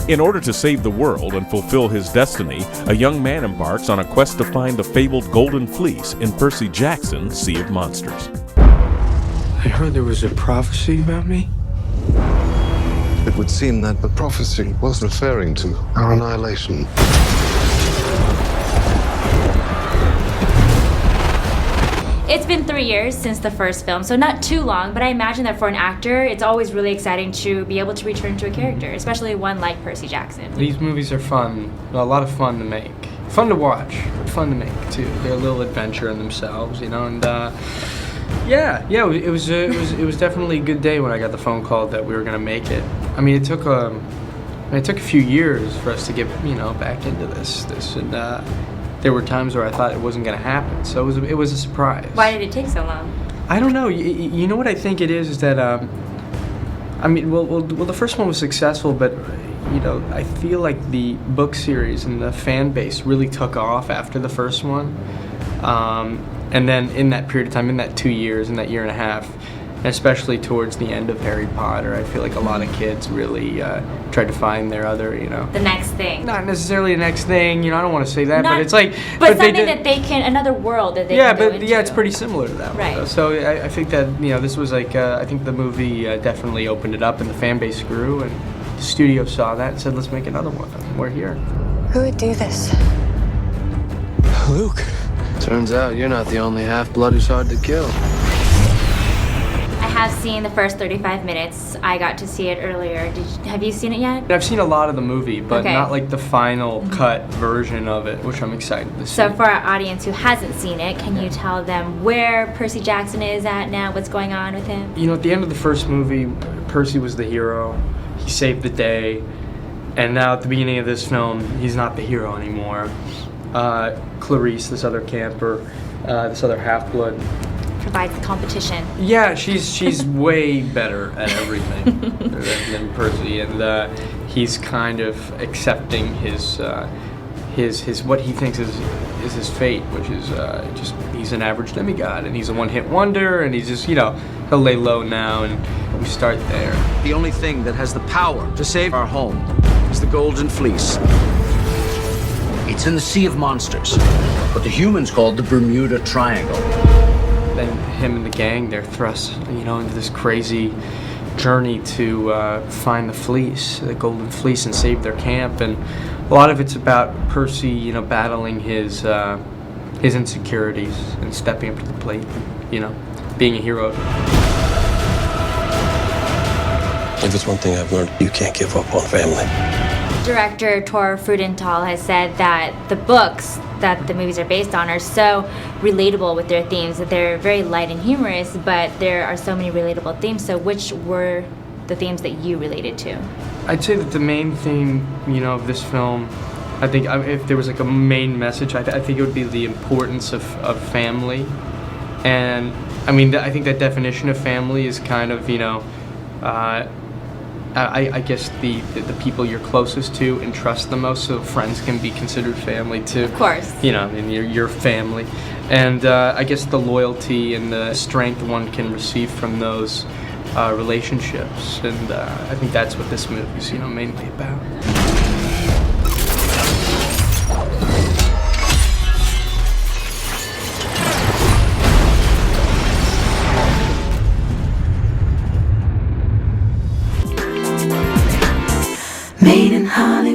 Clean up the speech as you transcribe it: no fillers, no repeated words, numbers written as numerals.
In order to save the world and fulfill his destiny, a young man embarks on a quest to find the fabled Golden Fleece in Percy Jackson's Sea of Monsters. I heard there was a prophecy about me. It would seem that the prophecy was referring to our annihilation. It's been 3 years since the first film, so not too long, but I imagine that for an actor, it's always really exciting to be able to return to a character, especially one like Percy Jackson. These movies are fun, a lot of fun to make. Fun to watch, but fun to make too. They're a little adventure in themselves, you know, and it was definitely a good day when I got the phone call that we were gonna make it. I mean, it took a few years for us to get, you know, back into this, and there were times where I thought it wasn't going to happen, so it was a surprise. Why did it take so long? I don't know. You know what I think it is that I mean, well, the first one was successful, but you know, I feel like the book series and the fan base really took off after the first one, and then in that period of time, in that 2 years, in that year and a half, and especially towards the end of Harry Potter, I feel like a lot of kids really tried to find their other, you know. The next thing. Not necessarily the next thing, you know, I don't want to say that, but it's like... But something that they can, another world that they can go into. Yeah, it's pretty similar to that one. Right. Though. So I think that, you know, this was like, I think the movie definitely opened it up and the fan base grew, and the studio saw that and said, let's make another one. And we're here. Who would do this? Luke. Turns out you're not the only half-blood who's hard to kill. I have seen the first 35 minutes. I got to see it earlier. Have you seen it yet? I've seen a lot of the movie, but Okay. not like the final cut version of it, which I'm excited to see. So for our audience who hasn't seen it, can you tell them where Percy Jackson is at now? What's going on with him? You know, at the end of the first movie, Percy was the hero. He saved the day. And now at the beginning of this film, he's not the hero anymore. Clarice, this other camper, this other half-blood, Provides the competition. yeah, she's way better at everything than Percy, and he's kind of accepting his what he thinks is his fate, which is just he's an average demigod, and he's a one-hit wonder, and he's just, you know, he'll lay low now, and we start there. The only thing that has the power to save our home is the Golden Fleece. It's in the Sea of Monsters, what the humans call the Bermuda Triangle. Then him and the gang, they're thrust, you know, into this crazy journey to find the fleece, the Golden Fleece, and save their camp. And a lot of it's about Percy, you know, battling his insecurities and stepping up to the plate, you know, being a hero. If it's one thing I've learned, you can't give up on family. Director Tor Frudenthal has said that the books that the movies are based on are so relatable with their themes, that they're very light and humorous, but there are so many relatable themes. So which were the themes that you related to? I'd say that the main theme, you know, of this film, I think if there was like a main message, I think it would be the importance of family. And I mean, I think that definition of family is kind of, you know, I guess the people you're closest to and trust the most, so friends can be considered family too. Of course. You know, I mean, your family. And I guess the loyalty and the strength one can receive from those relationships. And I think that's what this movie is, you know, mainly about. Made in Hollywood.